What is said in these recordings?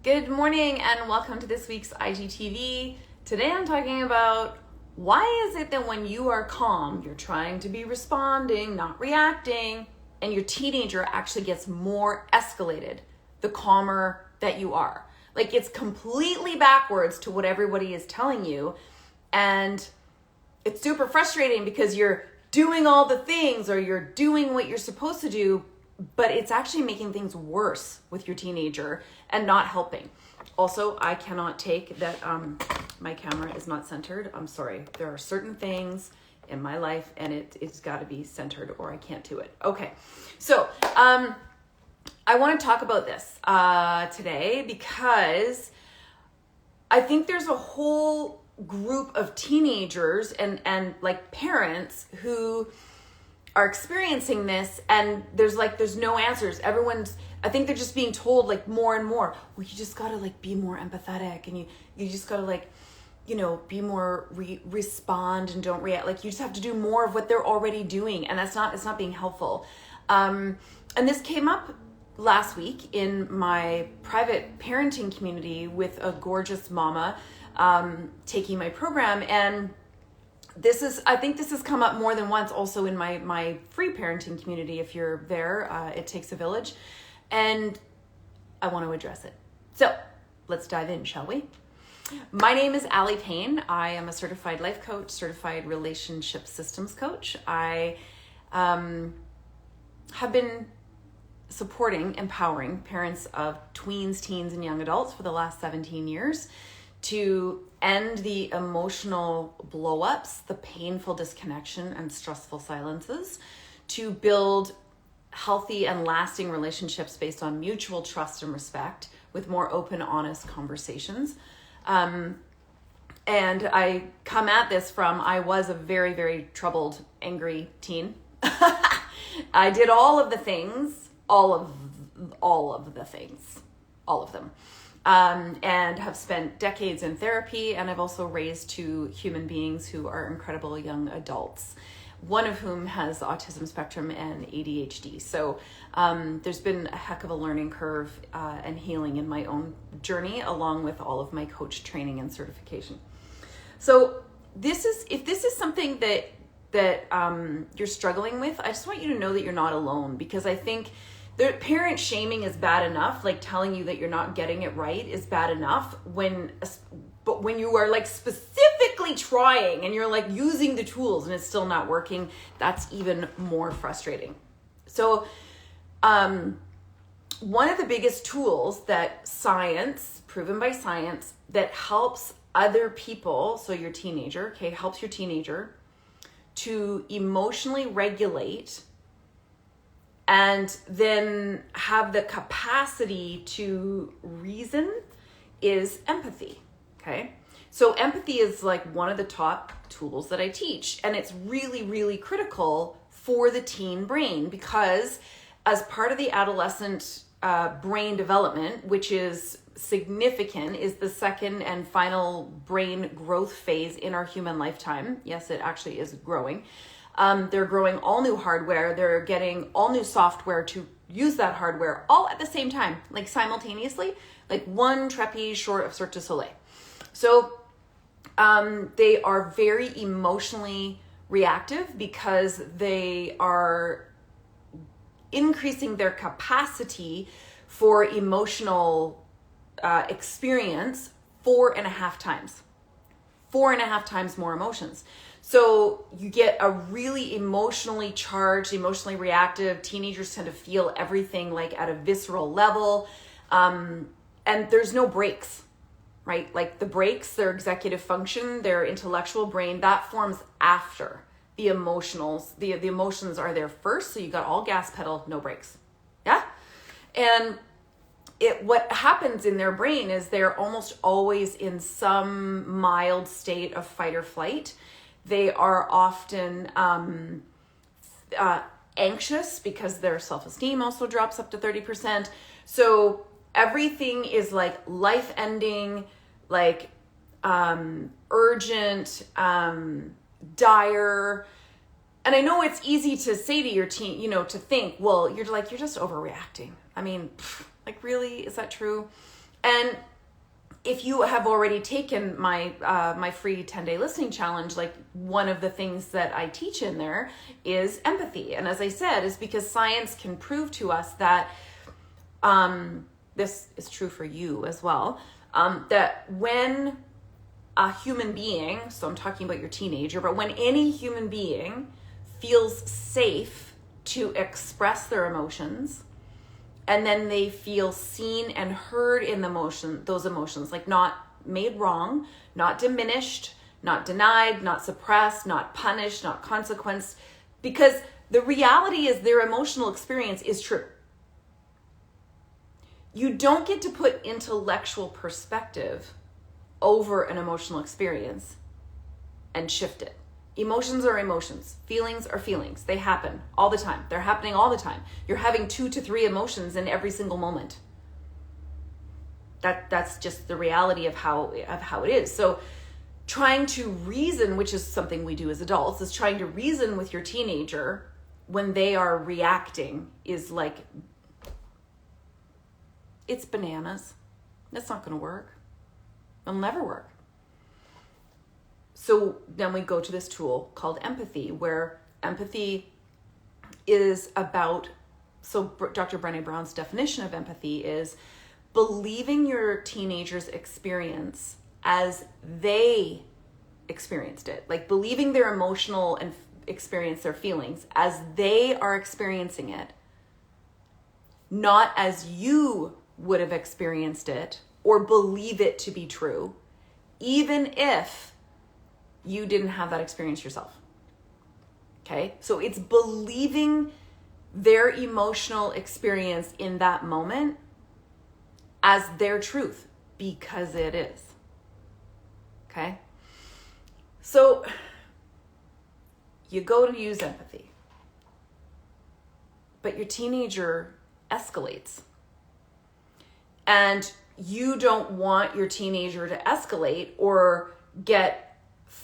Good morning and welcome to this week's IGTV. Today I'm talking about why is it that when you are calm, you're trying to be responding, not reacting, and your teenager actually gets more escalated the calmer that you are. Like it's completely backwards to what everybody is telling you. And it's super frustrating because you're doing all the things or you're doing what you're supposed to do, but it's actually making things worse with your teenager and not helping. Also, I cannot take that my camera is not centered. I'm sorry. There are certain things in my life and it's got to be centered or I can't do it. Okay. So, I want to talk about this today because I think there's a whole group of teenagers and like parents who are experiencing this and there's no answers. I think they're just being told like more and more, well, you just gotta like be more empathetic and you just gotta like, be more respond and don't react. Like you just have to do more of what they're already doing. And it's not being helpful. And this came up last week in my private parenting community with a gorgeous mama, taking my program. And I think this has come up more than once also in my free parenting community. If you're there, it takes a village and I want to address it. So let's dive in, shall we? My name is Allie Payne. I am a certified life coach, certified relationship systems coach. I have been supporting, empowering parents of tweens, teens, and young adults for the last 17 years to end the emotional blow-ups, the painful disconnection and stressful silences, to build healthy and lasting relationships based on mutual trust and respect with more open, honest conversations. And I come at this from, I was a very, very troubled, angry teen. I did all of the things, all of them. And have spent decades in therapy, and I've also raised two human beings who are incredible young adults, one of whom has autism spectrum and ADHD. So there's been a heck of a learning curve and healing in my own journey, along with all of my coach training and certification. So if this is something that you're struggling with, I just want you to know that you're not alone, because I think the parent shaming is bad enough, like telling you that you're not getting it right is bad enough but when you are like specifically trying and you're like using the tools and it's still not working, that's even more frustrating. So, one of the biggest tools that proven by science, that helps other people, so your teenager, helps your teenager to emotionally regulate and then have the capacity to reason, is empathy, okay? So empathy is like one of the top tools that I teach, and it's really, really critical for the teen brain, because as part of the adolescent brain development, which is significant, is the second and final brain growth phase in our human lifetime. Yes, it actually is growing. They're growing all new hardware. They're getting all new software to use that hardware all at the same time, like simultaneously, like one trapeze short of Cirque du Soleil. So they are very emotionally reactive because they are increasing their capacity for emotional experience 4.5 times. 4.5 times more emotions. So you get a really emotionally charged, emotionally reactive. Teenagers tend to feel everything like at a visceral level. And there's no breaks, right? Like the breaks, their executive function, their intellectual brain, that forms after the emotionals. The emotions are there first. So you got all gas pedal, no brakes. Yeah. And what happens in their brain is they're almost always in some mild state of fight or flight. They are often anxious because their self-esteem also drops up to 30%. So everything is like life-ending, like urgent, dire. And I know it's easy to say to your teen, to think, well, you're just overreacting. I mean, like, really, is that true? And if you have already taken my free 10-day listening challenge, like one of the things that I teach in there is empathy. And as I said, is because science can prove to us that this is true for you as well, that when a human being, so I'm talking about your teenager, but when any human being feels safe to express their emotions, and then they feel seen and heard in those emotions, like not made wrong, not diminished, not denied, not suppressed, not punished, not consequenced, because the reality is their emotional experience is true. You don't get to put intellectual perspective over an emotional experience and shift it. Emotions are emotions. Feelings are feelings. They happen all the time. They're happening all the time. You're having 2 to 3 emotions in every single moment. That's just the reality of how it is. So trying to reason, which is something we do as adults, is trying to reason with your teenager when they are reacting is like, it's bananas. That's not going to work. It'll never work. So then we go to this tool called empathy, where empathy is about, so Dr. Brené Brown's definition of empathy is believing your teenager's experience as they experienced it, like believing their emotional and experience, their feelings as they are experiencing it, not as you would have experienced it or believe it to be true, even if you didn't have that experience yourself. Okay? So it's believing their emotional experience in that moment as their truth, because it is. Okay? So you go to use empathy, but your teenager escalates. And you don't want your teenager to escalate or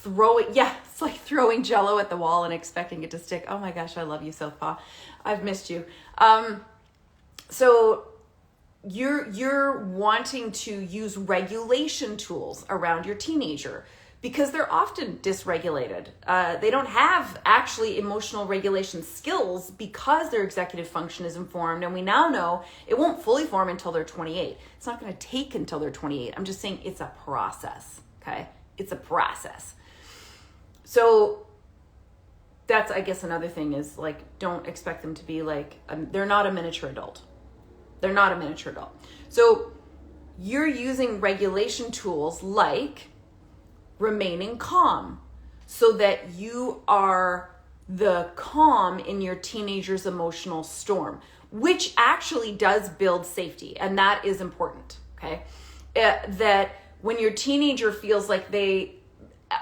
it's like throwing Jell-O at the wall and expecting it to stick. Oh my gosh, I love you, Southpaw. I've missed you. So you're wanting to use regulation tools around your teenager because they're often dysregulated. They don't have actually emotional regulation skills because their executive function is informed. And we now know it won't fully form until they're 28. It's not going to take until they're 28. I'm just saying it's a process. Okay. It's a process. So that's, I guess, another thing is like, don't expect them to be like, they're not a miniature adult. They're not a miniature adult. So you're using regulation tools like remaining calm so that you are the calm in your teenager's emotional storm, which actually does build safety. And that is important. Okay. That when your teenager feels like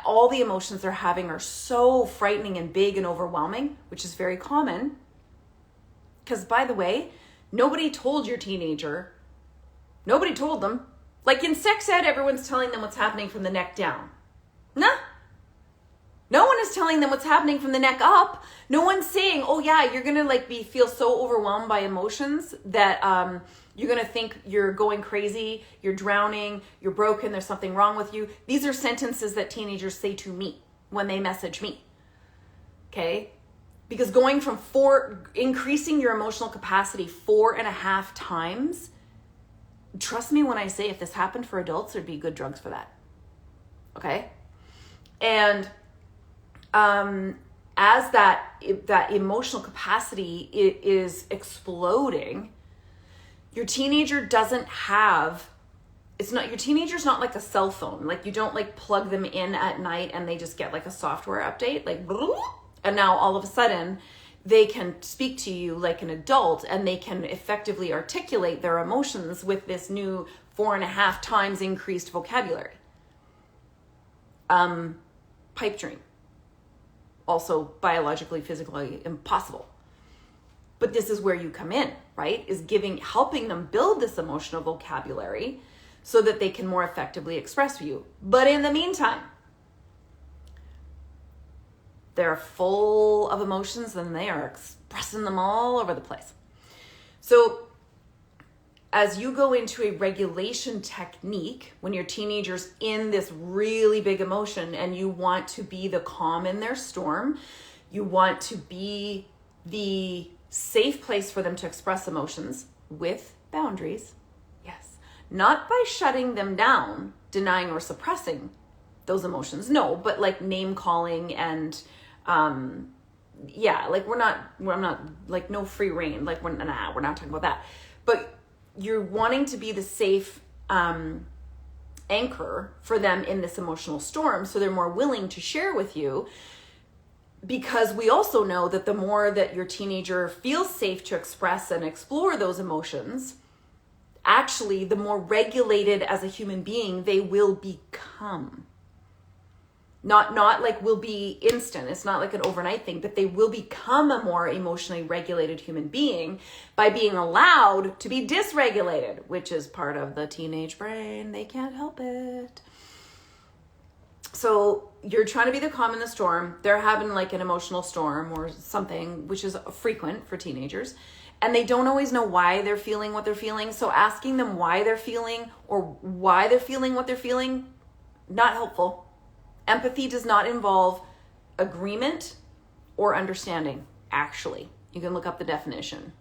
all the emotions they're having are so frightening and big and overwhelming, which is very common. Because by the way, nobody told your teenager, nobody told them. Like in sex ed, everyone's telling them what's happening from the neck down. Nah. No one is telling them what's happening from the neck up. No one's saying, oh yeah, you're going to feel so overwhelmed by emotions that you're going to think you're going crazy, you're drowning, you're broken, there's something wrong with you. These are sentences that teenagers say to me when they message me. Okay? Because going from increasing your emotional capacity 4.5 times, trust me when I say if this happened for adults, there'd be good drugs for that. Okay? And as that emotional capacity is exploding, your teenager your teenager's not like a cell phone. Like you don't plug them in at night and they just get a software update, and now all of a sudden they can speak to you like an adult and they can effectively articulate their emotions with this new 4.5 times increased vocabulary. Pipe dream. Also biologically, physically impossible. But this is where you come in, right? Is helping them build this emotional vocabulary so that they can more effectively express you. But in the meantime, they're full of emotions and they are expressing them all over the place. So as you go into a regulation technique, when your teenager's in this really big emotion and you want to be the calm in their storm, you want to be the safe place for them to express emotions with boundaries. Yes. Not by shutting them down, denying or suppressing those emotions. No, but like name calling and, like I'm not like no free reign. Like we're not talking about that. But you're wanting to be the safe anchor for them in this emotional storm, so they're more willing to share with you, because we also know that the more that your teenager feels safe to express and explore those emotions, actually the more regulated as a human being they will become. Not like will be instant. It's not like an overnight thing, but they will become a more emotionally regulated human being by being allowed to be dysregulated, which is part of the teenage brain. They can't help it. So you're trying to be the calm in the storm. They're having like an emotional storm or something, which is frequent for teenagers. And they don't always know why they're feeling what they're feeling. So asking them why they're feeling or why they're feeling what they're feeling, not helpful. Empathy does not involve agreement or understanding, actually. You can look up the definition.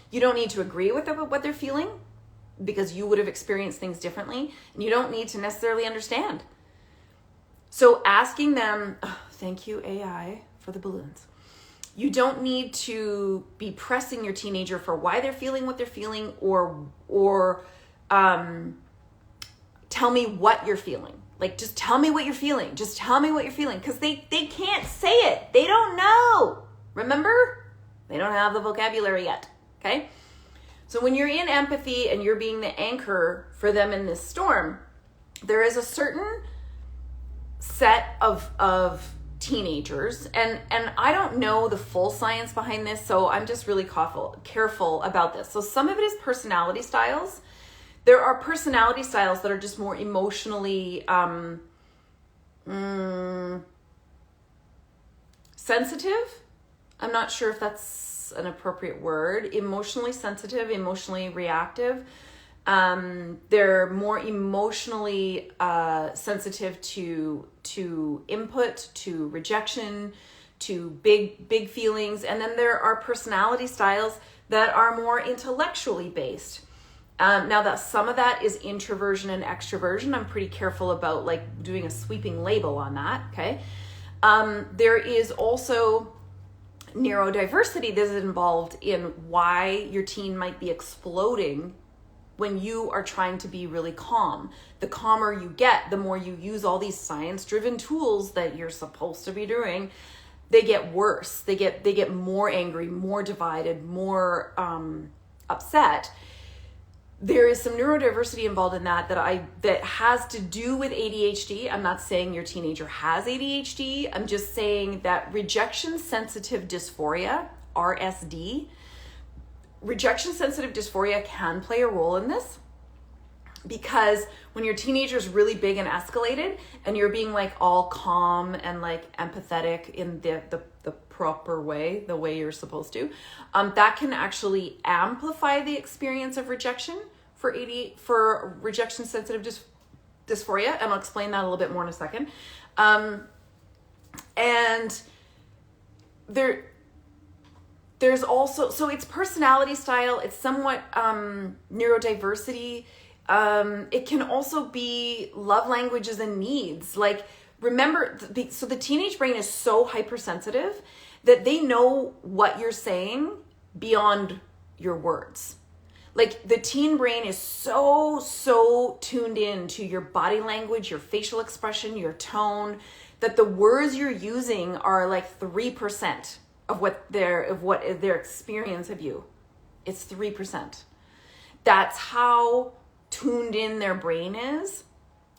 You don't need to agree with what they're feeling because you would have experienced things differently, and you don't need to necessarily understand. So asking them, thank you, AI, for the balloons. You don't need to be pressing your teenager for why they're feeling what they're feeling or tell me what you're feeling. Like, just tell me what you're feeling. Just tell me what you're feeling. Because they can't say it. They don't know. Remember? They don't have the vocabulary yet. Okay? So when you're in empathy and you're being the anchor for them in this storm, there is a certain set of teenagers. And I don't know the full science behind this, so I'm just really careful about this. So some of it is personality styles. There are personality styles that are just more emotionally sensitive. I'm not sure if that's an appropriate word. Emotionally sensitive, emotionally reactive. They're more emotionally sensitive to input, to rejection, to big feelings. And then there are personality styles that are more intellectually based. Now that some of that is introversion and extroversion, I'm pretty careful about like doing a sweeping label on that. Okay. There is also neurodiversity that is involved in why your teen might be exploding when you are trying to be really calm. The calmer you get, the more you use all these science-driven tools that you're supposed to be doing, they get worse. They get more angry, more divided, more upset. There is some neurodiversity involved in that has to do with ADHD. I'm not saying your teenager has ADHD. I'm just saying that rejection sensitive dysphoria, RSD, rejection sensitive dysphoria can play a role in this, because when your teenager is really big and escalated and you're being like all calm and like empathetic in the proper way, the way you're supposed to, that can actually amplify the experience of rejection for rejection sensitive dysphoria. And I'll explain that a little bit more in a second. And there's also, so it's personality style, it's somewhat neurodiversity. It can also be love languages and needs. Like, remember, so the teenage brain is so hypersensitive that they know what you're saying beyond your words. Like, the teen brain is so tuned in to your body language, your facial expression, your tone, that the words you're using are like 3% of what their experience of you. It's 3%. That's how tuned in their brain is,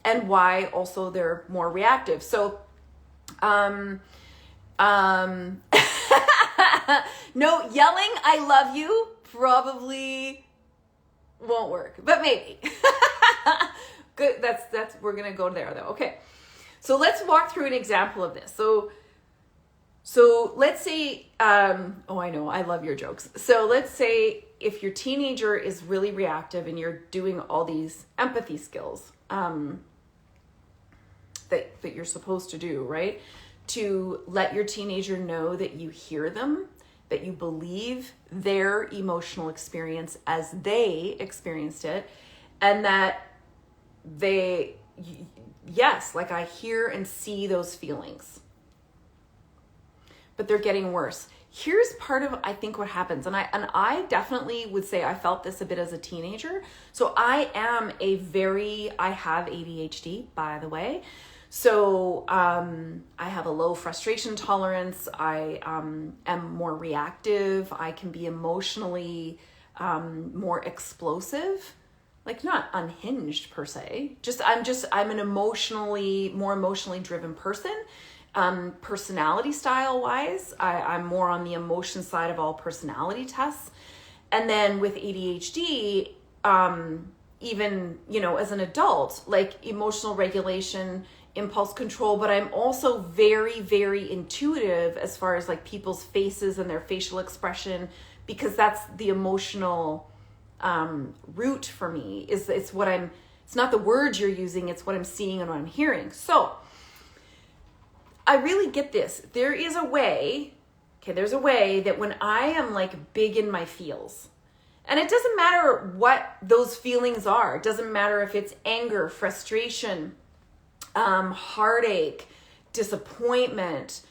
and why also they're more reactive. So, no yelling, I love you, probably won't work, but maybe. Good. That's, we're going to go there though. Okay. So let's walk through an example of this. So So let's say, oh, I know, I love your jokes. So let's say if your teenager is really reactive and you're doing all these empathy skills that you're supposed to do, right? To let your teenager know that you hear them, that you believe their emotional experience as they experienced it, and that yes, like I hear and see those feelings. But they're getting worse. Here's part of, I think, what happens. And I definitely would say I felt this a bit as a teenager. So I have ADHD, by the way. So I have a low frustration tolerance. I am more reactive. I can be emotionally more explosive, like not unhinged per se. I'm an more emotionally driven person. Personality style wise, I'm more on the emotion side of all personality tests. And then with ADHD, even, as an adult, like emotional regulation, impulse control, but I'm also very, very intuitive as far as like people's faces and their facial expression, because that's the emotional root for me. It's not the words you're using, it's what I'm seeing and what I'm hearing. So I really get this. There's a way that when I am like big in my feels, and it doesn't matter what those feelings are. It doesn't matter if it's anger, frustration, heartache, disappointment,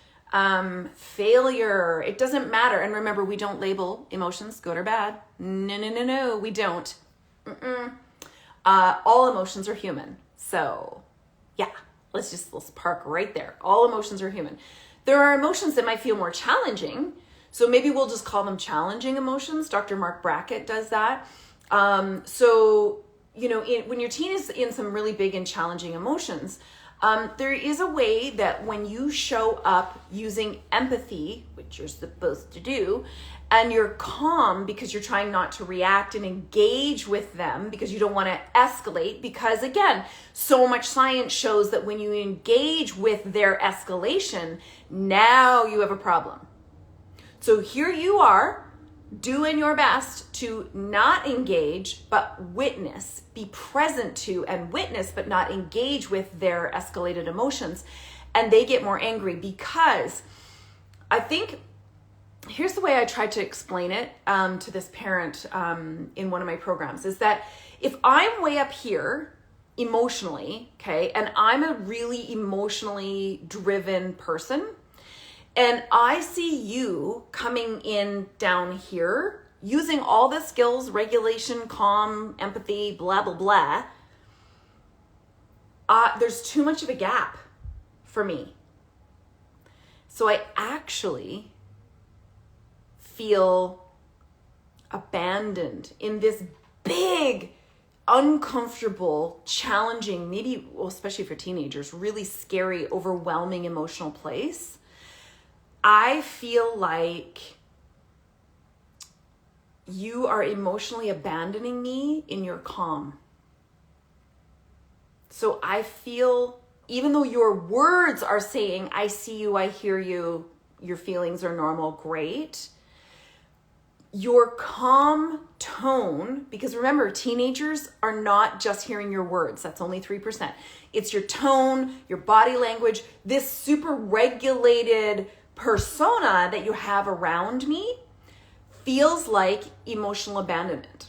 failure. It doesn't matter. And remember, we don't label emotions good or bad. No, we don't. All emotions are human. So yeah, let's park right there. All emotions are human. There are emotions that might feel more challenging. So maybe we'll just call them challenging emotions. Dr. Mark Brackett does that. When your teen is in some really big and challenging emotions, there is a way that when you show up using empathy, which you're supposed to do, and you're calm because you're trying not to react and engage with them because you don't want to escalate, because again, so much science shows that when you engage with their escalation, now you have a problem. So here you are doing your best to not engage, but witness, be present to and witness, but not engage with their escalated emotions. And they get more angry because I think, here's the way I tried to explain it to this parent in one of my programs, is that if I'm way up here emotionally, okay, and I'm a really emotionally driven person, and I see you coming in down here using all the skills, regulation, calm, empathy, blah, blah, blah, there's too much of a gap for me. So I actually feel abandoned in this big, uncomfortable, challenging, maybe, well, especially for teenagers, really scary, overwhelming emotional place. I feel like you are emotionally abandoning me in your calm. So I feel, even though your words are saying, I see you, I hear you, your feelings are normal, great, your calm tone, because remember, teenagers are not just hearing your words. That's only 3%. It's your tone, your body language, this super regulated persona that you have around me feels like emotional abandonment.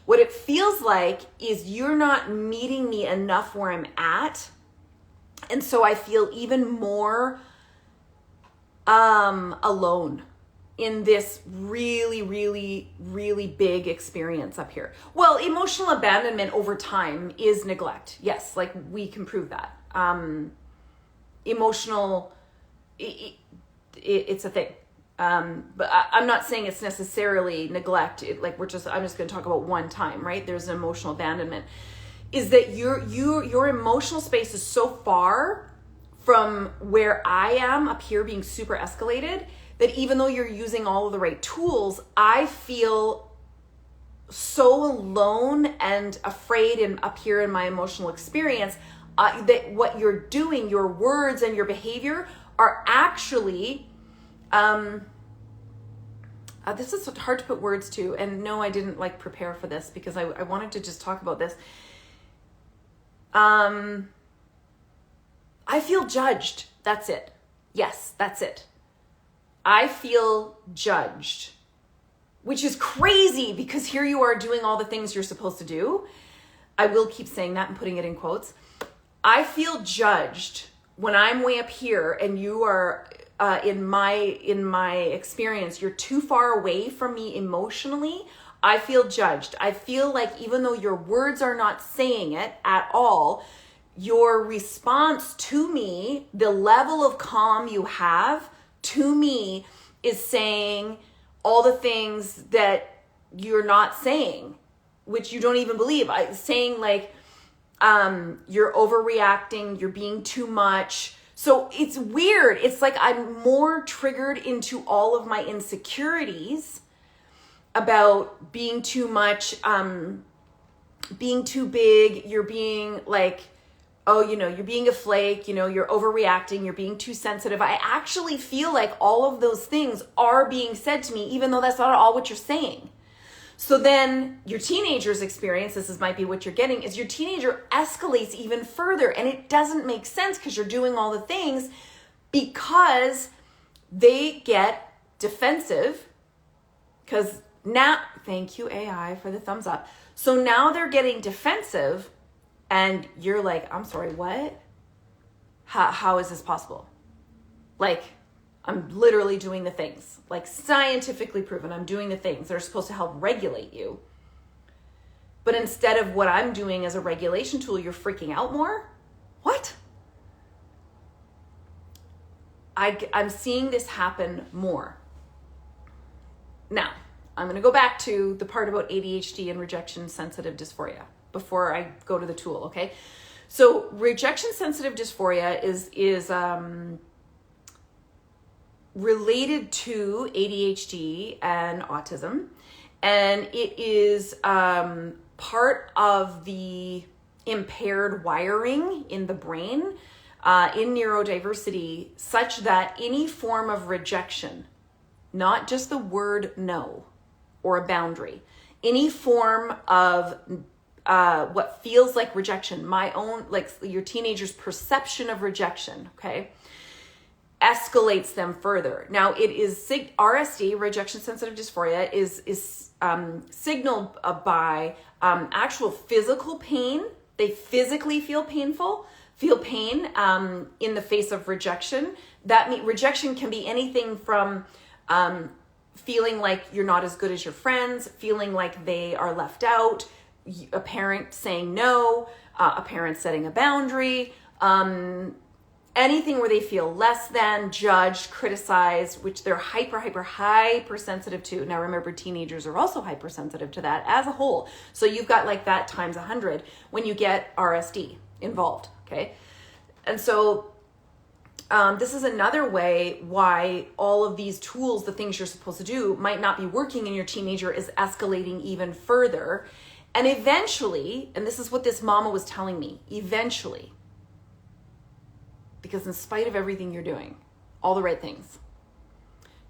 What it feels like is you're not meeting me enough where I'm at. And so I feel even more alone in this really, really, really big experience up here. Well, emotional abandonment over time is neglect. Yes, like we can prove that. It's a thing. But I'm not saying it's necessarily neglect. I'm just going to talk about one time, right? There's an emotional abandonment. Is that your emotional space is so far from where I am up here being super escalated that even though you're using all of the right tools, I feel so alone and afraid and up here in my emotional experience that what you're doing, your words and your behavior are actually This is hard to put words to, and no, I didn't like prepare for this because I wanted to just talk about this. I feel judged. That's it. Yes, that's it. I feel judged, which is crazy because here you are doing all the things you're supposed to do. I will keep saying that and putting it in quotes. I feel judged when I'm way up here and you are, in my experience, you're too far away from me emotionally. I feel judged. I feel like even though your words are not saying it at all, your response to me, the level of calm you have to me is saying all the things that you're not saying, which you don't even believe. Saying like, you're overreacting, you're being too much. So it's weird. It's like I'm more triggered into all of my insecurities about being too much, being too big, you're being like, oh, you're being a flake, you're overreacting, you're being too sensitive. I actually feel like all of those things are being said to me, even though that's not all what you're saying. So then your teenager's experience, might be what you're getting, is your teenager escalates even further. And it doesn't make sense because you're doing all the things, because they get defensive. Because now, thank you AI for the thumbs up. So now they're getting defensive and you're like, I'm sorry, what? How is this possible? Like, I'm literally doing the things, like scientifically proven. I'm doing the things that are supposed to help regulate you. But instead of what I'm doing as a regulation tool, you're freaking out more? What? I'm seeing this happen more. Now, I'm going to go back to the part about ADHD and rejection sensitive dysphoria before I go to the tool, okay? So rejection sensitive dysphoria is related to ADHD and autism, and it is part of the impaired wiring in the brain in neurodiversity, such that any form of rejection, not just the word no or a boundary, any form of what feels like rejection, my own, like your teenager's perception of rejection, okay, escalates them further. Now it is RSD, rejection sensitive dysphoria, is signaled by actual physical pain. They physically feel pain in the face of rejection. Rejection can be anything from feeling like you're not as good as your friends, feeling like they are left out, a parent saying no, a parent setting a boundary, anything where they feel less than, judged, criticized, which they're hypersensitive to. Now remember, teenagers are also hypersensitive to that as a whole. So you've got like that times 100 when you get RSD involved, okay? And so this is another way why all of these tools, the things you're supposed to do, might not be working and your teenager is escalating even further. And eventually, and this is what this mama was telling me, eventually, because in spite of everything you're doing, all the right things,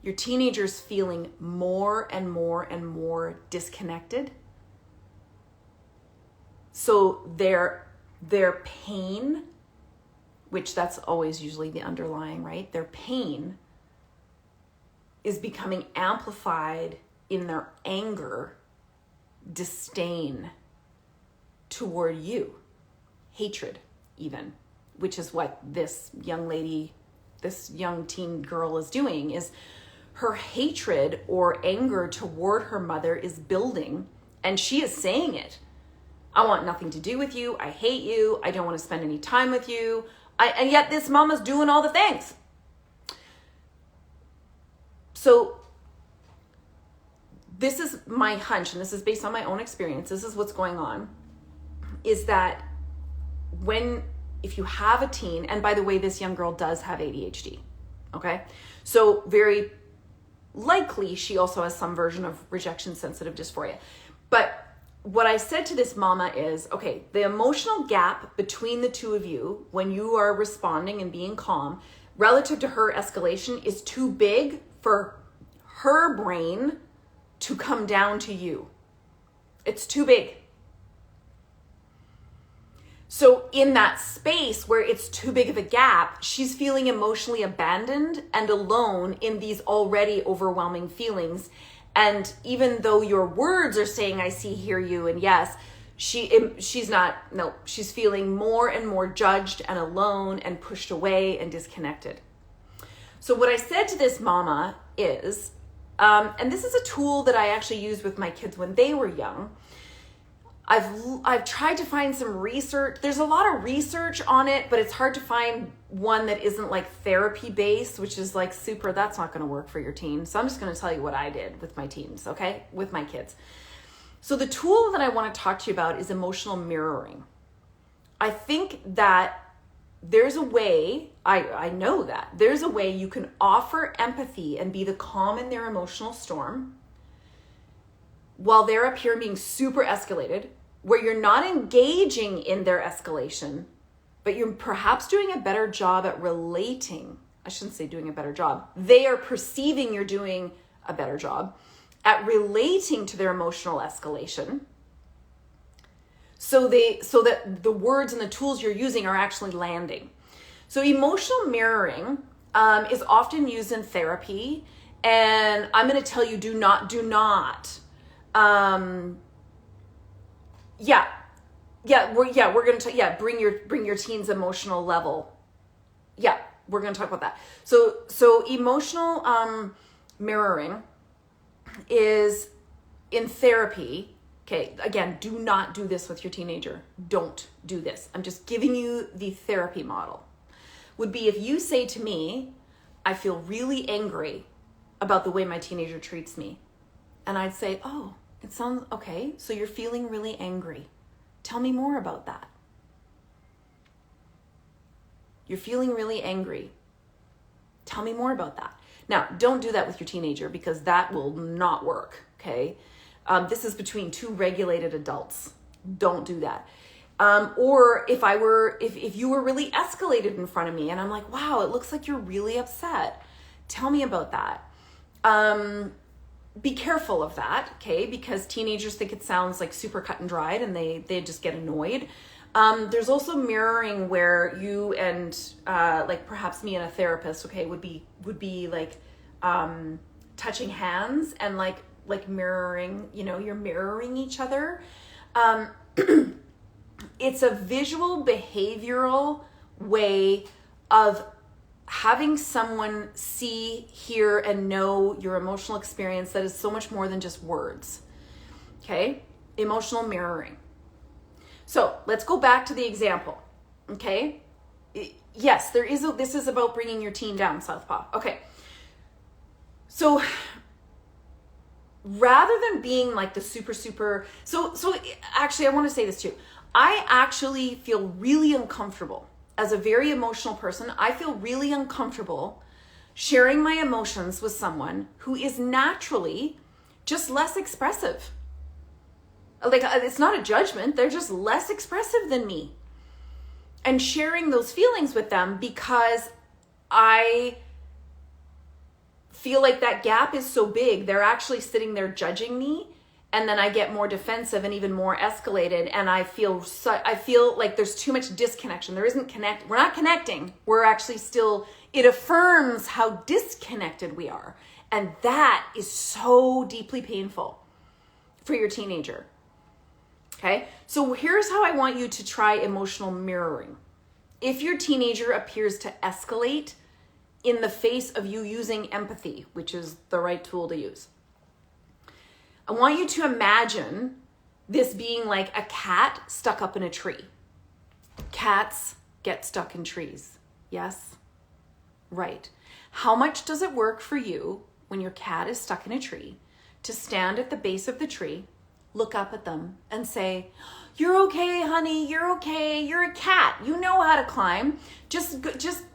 your teenager's feeling more and more and more disconnected. So their pain, which that's always usually the underlying, right? Their pain is becoming amplified in their anger, disdain toward you, hatred even, which is what this young lady, this young teen girl is doing, is her hatred or anger toward her mother is building, and she is saying it. I want nothing to do with you. I hate you. I don't want to spend any time with you. And yet this mama's doing all the things. So this is my hunch, and this is based on my own experience. This is what's going on, is that if you have a teen, and by the way, this young girl does have ADHD, okay? So very likely she also has some version of rejection sensitive dysphoria. But what I said to this mama is, okay, the emotional gap between the two of you when you are responding and being calm relative to her escalation is too big for her brain to come down to you. It's too big. So in that space where it's too big of a gap, she's feeling emotionally abandoned and alone in these already overwhelming feelings. And even though your words are saying, I see, hear you, and yes, she's not, no, she's feeling more and more judged and alone and pushed away and disconnected. So what I said to this mama is, and this is a tool that I actually used with my kids when they were young. I've tried to find some research. There's a lot of research on it, but it's hard to find one that isn't like therapy based, which is like super, that's not going to work for your teen. So I'm just going to tell you what I did with my teens, okay? With my kids. So the tool that I want to talk to you about is emotional mirroring. I think that there's a way, I know that there's a way you can offer empathy and be the calm in their emotional storm while they're up here being super escalated, where you're not engaging in their escalation, but you're perhaps doing a better job at relating. I shouldn't say doing a better job. They are perceiving you're doing a better job at relating to their emotional escalation. So that the words and the tools you're using are actually landing. So emotional mirroring is often used in therapy, and I'm going to tell you, do not. We're going to bring your teen's emotional level. Yeah, we're going to talk about that. So emotional mirroring is in therapy. Okay, again, do not do this with your teenager. Don't do this. I'm just giving you the therapy model. Would be if you say to me, I feel really angry about the way my teenager treats me. And I'd say, oh, it sounds okay. So you're feeling really angry. Tell me more about that. You're feeling really angry. Tell me more about that. Now, don't do that with your teenager because that will not work, okay? This is between two regulated adults. Don't do that. Or if you were really escalated in front of me and I'm like, wow, it looks like you're really upset. Tell me about that. Be careful of that, okay? Because teenagers think it sounds like super cut and dried and they just get annoyed. There's also mirroring where you and like perhaps me and a therapist, okay, would be like touching hands and like mirroring, you're mirroring each other. It's a visual behavioral way of having someone see, hear, and know your emotional experience that is so much more than just words. Okay? Emotional mirroring. So let's go back to the example. Okay? Yes, this is about bringing your teen down, Southpaw. Okay. So rather than being like the super, so actually I want to say this too. I actually feel really uncomfortable as a very emotional person. I feel really uncomfortable sharing my emotions with someone who is naturally just less expressive. Like, it's not a judgment. They're just less expressive than me. And sharing those feelings with them because I feel like that gap is so big. They're actually sitting there judging me. And then I get more defensive and even more escalated. And I feel like there's too much disconnection. We're not connecting. We're actually still, it affirms how disconnected we are. And that is so deeply painful for your teenager. Okay. So here's how I want you to try emotional mirroring. If your teenager appears to escalate in the face of you using empathy, which is the right tool to use, I want you to imagine this being like a cat stuck up in a tree. Cats get stuck in trees. Yes? Right. How much does it work for you when your cat is stuck in a tree to stand at the base of the tree, look up at them and say, you're okay, honey, you're okay, you're a cat, you know how to climb, just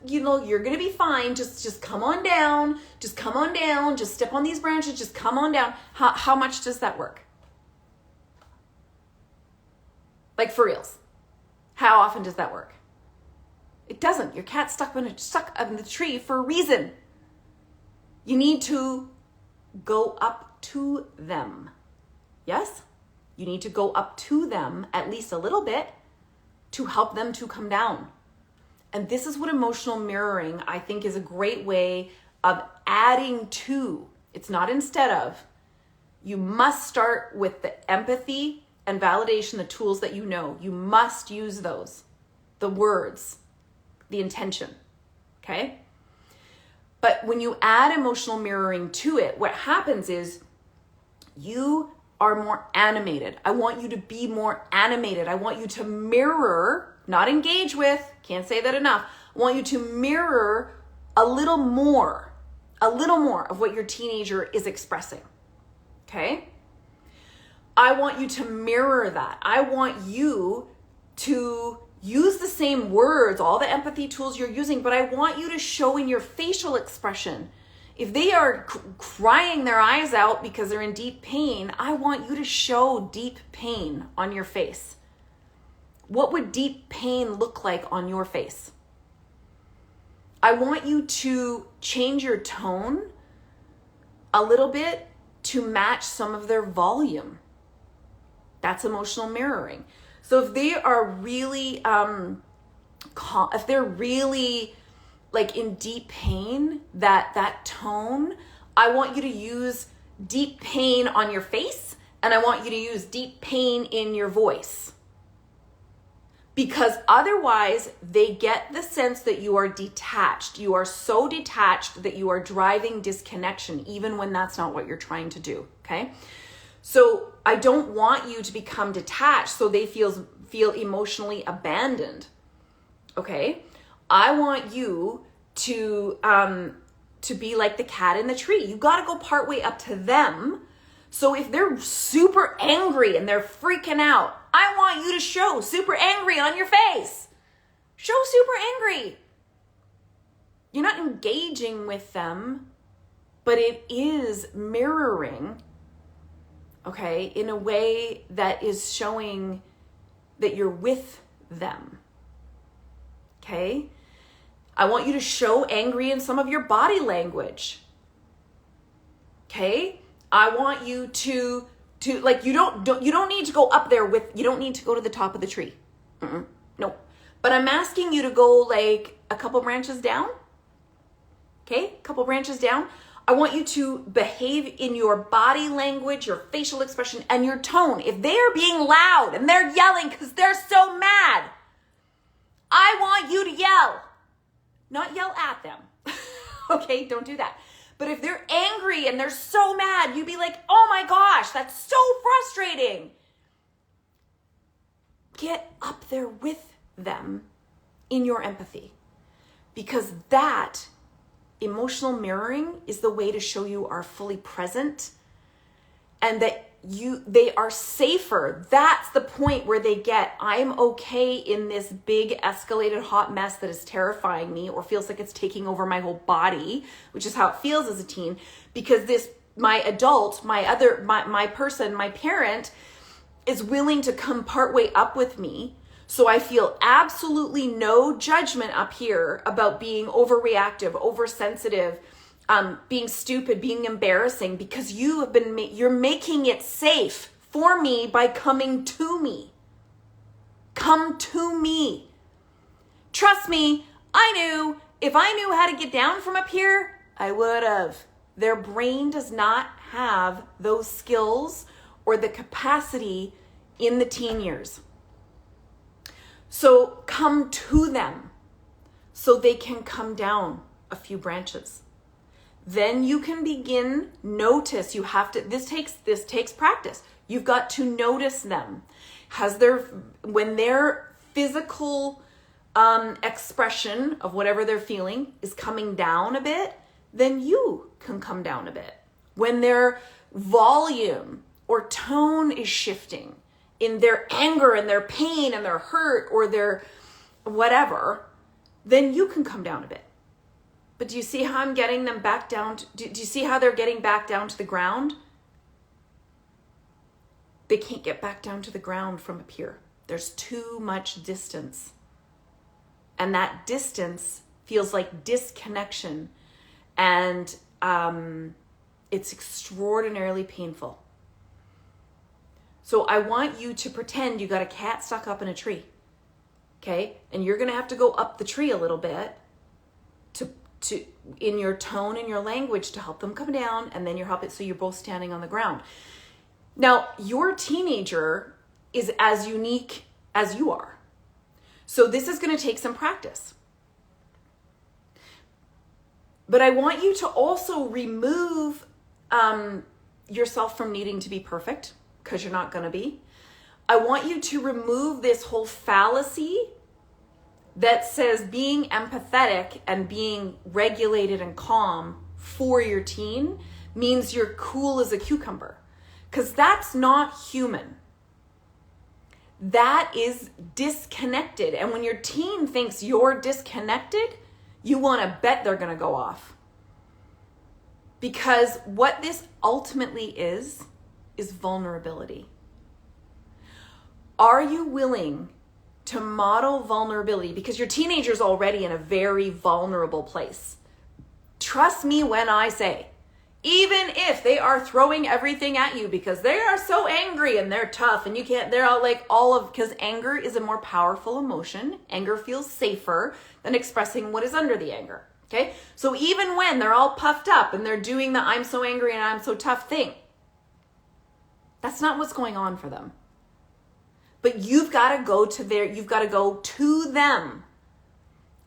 you're gonna be fine, just come on down, just step on these branches, just come on down. How much does that work? Like for reals, how often does that work? It doesn't. Your cat's stuck up in the tree for a reason. You need to go up to them. Yes? You need to go up to them at least a little bit to help them to come down. And this is what emotional mirroring, I think, is a great way of adding to. It's not instead of. You must start with the empathy and validation, the tools that you know. You must use those, the words, the intention, okay? But when you add emotional mirroring to it, what happens is you are more animated. I want you to be more animated. I want you to mirror, not engage with, can't say that enough. I want you to mirror a little more of what your teenager is expressing, okay? I want you to mirror that. I want you to use the same words, all the empathy tools you're using, but I want you to show in your facial expression. If they are crying their eyes out because they're in deep pain, I want you to show deep pain on your face. What would deep pain look like on your face? I want you to change your tone a little bit to match some of their volume. That's emotional mirroring. So if they are really, if they're really like in deep pain, that tone, I want you to use deep pain on your face, and I want you to use deep pain in your voice. Because otherwise they get the sense that you are detached. You are so detached that you are driving disconnection, even when that's not what you're trying to do, okay? So I don't want you to become detached so they feel emotionally abandoned, okay? I want you to be like the cat in the tree. You got to go partway up to them. So if they're super angry and they're freaking out, I want you to show super angry on your face. Show super angry. You're not engaging with them, but it is mirroring, okay, in a way that is showing that you're with them. Okay? I want you to show angry in some of your body language. Okay? I want you to like, you don't need to go up there you don't need to go to the top of the tree. No. But I'm asking you to go like a couple branches down. Okay? A couple branches down. I want you to behave in your body language, your facial expression, and your tone. If they are being loud and they're yelling because they're so mad, I want you to yell. Not yell at them. Okay, don't do that. But if they're angry and they're so mad, you be like, oh my gosh, that's so frustrating. Get up there with them in your empathy. Because that emotional mirroring is the way to show you are fully present and that they are safer. That's the point where they get, I'm okay in this big escalated hot mess that is terrifying me or feels like it's taking over my whole body, which is how it feels as a teen, because my adult, my person, my parent is willing to come partway up with me. So I feel absolutely no judgment up here about being overreactive, oversensitive, being stupid, being embarrassing, because you're making it safe for me by coming to me. Come to me. Trust me, if I knew how to get down from up here, I would have. Their brain does not have those skills or the capacity in the teen years. So come to them so they can come down a few branches. Then you can begin notice. This takes practice. You've got to notice them. When their physical expression of whatever they're feeling is coming down a bit, then you can come down a bit. When their volume or tone is shifting in their anger and their pain and their hurt or their whatever, then you can come down a bit. But do you see how I'm getting them back down? Do you see how they're getting back down to the ground? They can't get back down to the ground from up here. There's too much distance. And that distance feels like disconnection. And it's extraordinarily painful. So I want you to pretend you got a cat stuck up in a tree, okay? And you're going to have to go up the tree a little bit to in your tone and your language to help them come down, and then you're helping, so you're both standing on the ground. Now, your teenager is as unique as you are. So this is going to take some practice. But I want you to also remove yourself from needing to be perfect, because you're not going to be. I want you to remove this whole fallacy that says being empathetic and being regulated and calm for your teen means you're cool as a cucumber, because that's not human. That is disconnected. And when your teen thinks you're disconnected, you want to bet they're going to go off. Because what this ultimately is vulnerability. Are you willing to model vulnerability? Because your teenager's already in a very vulnerable place. Trust me when I say, even if they are throwing everything at you because they are so angry and they're tough and you can't, they're all like because anger is a more powerful emotion. Anger feels safer than expressing what is under the anger. Okay. So even when they're all puffed up and they're doing the I'm so angry and I'm so tough thing, that's not what's going on for them. But you've got to go to them.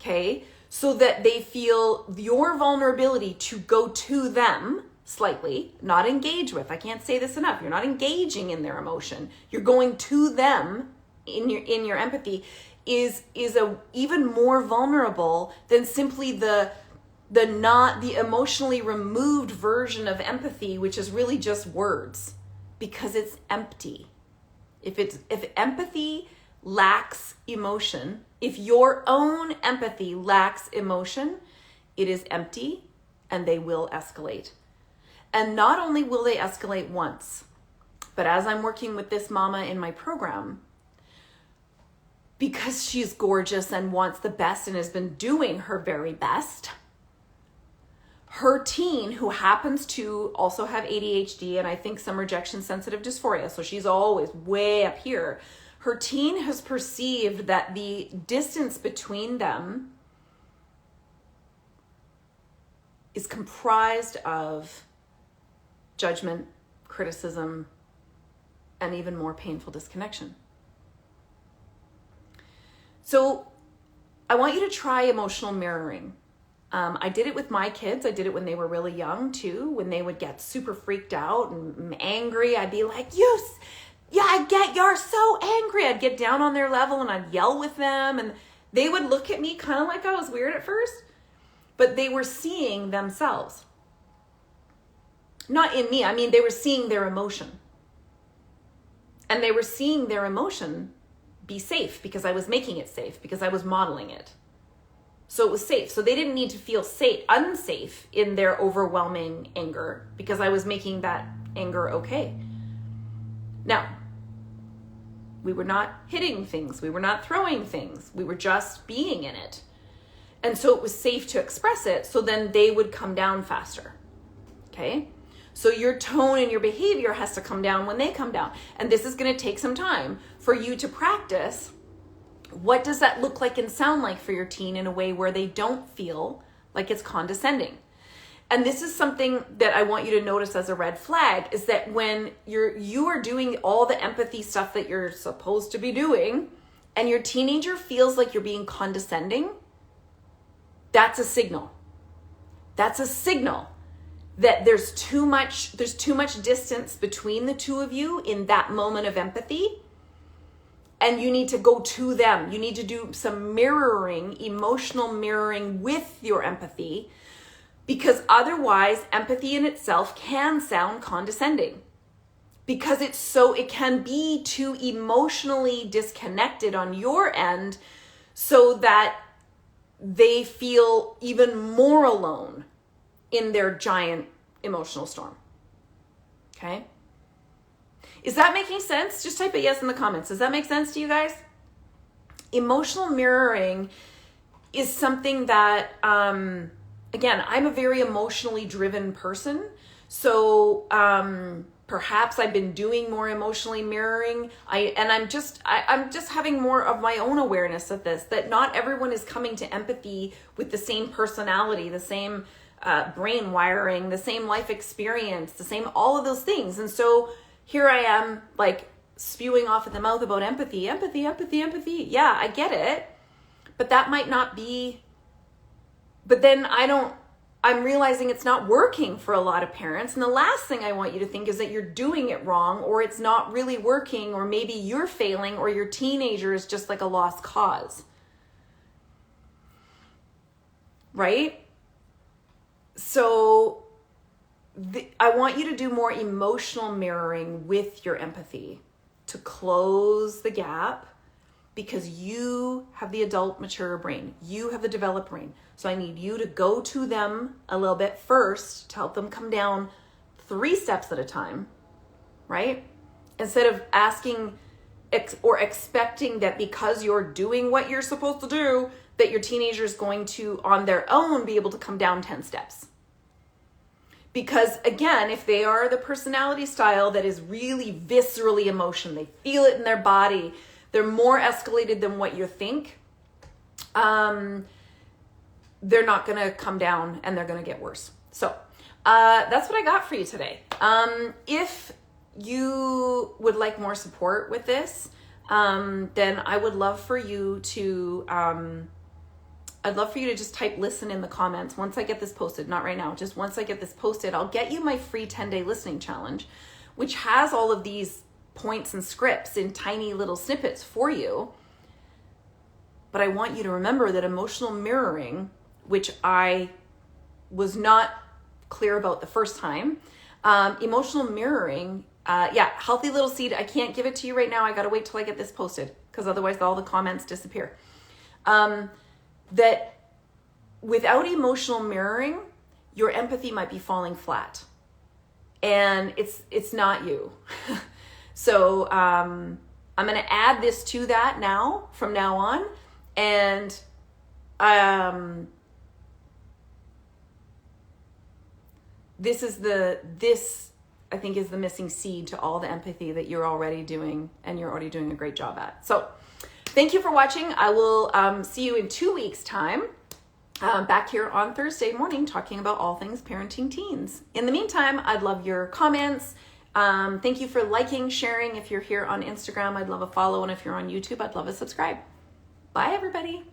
Okay? So that they feel your vulnerability to go to them slightly, not engage with. I can't say this enough. You're not engaging in their emotion. You're going to them in your empathy is a even more vulnerable than simply the emotionally removed version of empathy, which is really just words, because it's empty. If empathy lacks emotion, if your own empathy lacks emotion, it is empty and they will escalate. And not only will they escalate once, but as I'm working with this mama in my program, because she's gorgeous and wants the best and has been doing her very best, her teen, who happens to also have ADHD and I think some rejection sensitive dysphoria, so she's always way up here, her teen has perceived that the distance between them is comprised of judgment, criticism, and even more painful disconnection. So I want you to try emotional mirroring. I did it with my kids. I did it when they were really young too. When they would get super freaked out and angry, I'd be like, you're so angry. I'd get down on their level and I'd yell with them. And they would look at me kind of like I was weird at first, but they were seeing themselves. Not in me. I mean, they were seeing their emotion. And they were seeing their emotion be safe because I was making it safe, because I was modeling it. So it was safe. So they didn't need to feel unsafe in their overwhelming anger because I was making that anger okay. Now, we were not hitting things. We were not throwing things. We were just being in it. And so it was safe to express it. So then they would come down faster. Okay? So your tone and your behavior has to come down when they come down. And this is going to take some time for you to practice. What does that look like and sound like for your teen in a way where they don't feel like it's condescending? And this is something that I want you to notice as a red flag, is that when you are doing all the empathy stuff that you're supposed to be doing and your teenager feels like you're being condescending, that's a signal. That's a signal that there's too much distance between the two of you in that moment of empathy. And you need to go to them. You need to do some mirroring, emotional mirroring with your empathy, because otherwise empathy in itself can sound condescending, because it can be too emotionally disconnected on your end so that they feel even more alone in their giant emotional storm. Okay? Is that making sense? Just type a yes in the comments. Does that make sense to you guys? Emotional mirroring is something that again, I'm a very emotionally driven person. So perhaps I've been doing more emotionally mirroring. I'm just having more of my own awareness of this, that not everyone is coming to empathy with the same personality, the same brain wiring, the same life experience, the same, all of those things. And so here I am, like, spewing off at the mouth about empathy. Yeah, I get it. But that might not be, but then I'm realizing it's not working for a lot of parents. And the last thing I want you to think is that you're doing it wrong, or it's not really working, or maybe you're failing, or your teenager is just like a lost cause. Right? So I want you to do more emotional mirroring with your empathy to close the gap, because you have the adult mature brain. You have the developed brain. So I need you to go to them a little bit first to help them come down 3 steps at a time, right? Instead of asking or expecting that because you're doing what you're supposed to do, that your teenager is going to, on their own, be able to come down 10 steps. Because again, if they are the personality style that is really viscerally emotional, they feel it in their body, they're more escalated than what you think, they're not going to come down and they're going to get worse. So that's what I got for you today. If you would like more support with this, then I would love for you to, just type listen in the comments once I get this posted. Not right now, just once I get this posted, I'll get you my free 10-day listening challenge, which has all of these points and scripts in tiny little snippets for you. But I want you to remember that emotional mirroring, which I was not clear about the first time, emotional mirroring, healthy little seed. I can't give it to you right now. I got to wait till I get this posted, because otherwise all the comments disappear. That without emotional mirroring, your empathy might be falling flat, and it's not you. So I'm going to add this to that now, from now on. And this I think is the missing seed to all the empathy that you're already doing, and you're already doing a great job at. So thank you for watching. I will see you in 2 weeks' time, back here on Thursday morning, talking about all things parenting teens. In the meantime, I'd love your comments. Thank you for liking, sharing. If you're here on Instagram, I'd love a follow. And if you're on YouTube, I'd love a subscribe. Bye, everybody.